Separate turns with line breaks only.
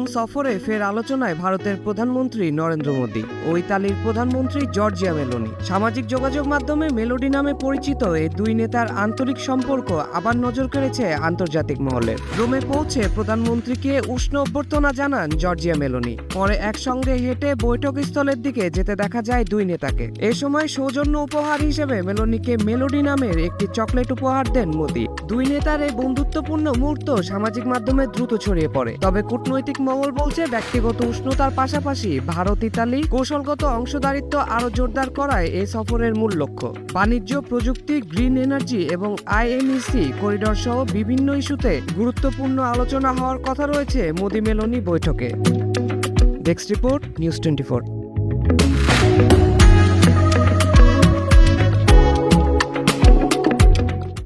সফরে ফের আলোচনায় ভারতের প্রধানমন্ত্রী নরেন্দ্র মোদী ও ইতালির প্রধানমন্ত্রী জর্জিয়া মেলোনি। সামাজিক যোগাযোগ মাধ্যমে মেলোডি নামে পরিচিত এই দুই নেতার আন্তরিক সম্পর্ক আবার নজর কেড়েছে আন্তর্জাতিক মহলে। রোমে পৌঁছে প্রধানমন্ত্রীকে উষ্ণ অভ্যর্থনা জানান জর্জিয়া মেলোনি। পরে একসঙ্গে হেঁটে বৈঠকস্থলের দিকে যেতে দেখা যায় দুই নেতাকে। এ সময় সৌজন্য উপহার হিসেবে মেলোনিকে মেলোডি নামের একটি চকলেট উপহার দেন মোদী। দুই নেতার এই বন্ধুত্বপূর্ণ মুহূর্ত সামাজিক মাধ্যমে দ্রুত ছড়িয়ে পড়ে। তবে কূটনৈতিক মহল বলছে, ব্যক্তিগত উষ্ণতার পাশাপাশি ভারত ইতালি কৌশলগত অংশীদারিত্ব আরও জোরদার করায় এই সফরের মূল লক্ষ্য। বাণিজ্য, প্রযুক্তি, গ্রিন এনার্জি এবং আইএনইসি করিডর সহ বিভিন্ন ইস্যুতে গুরুত্বপূর্ণ আলোচনা হওয়ার কথা রয়েছে মোদী মেলোনি বৈঠকে। Desk report, news 24।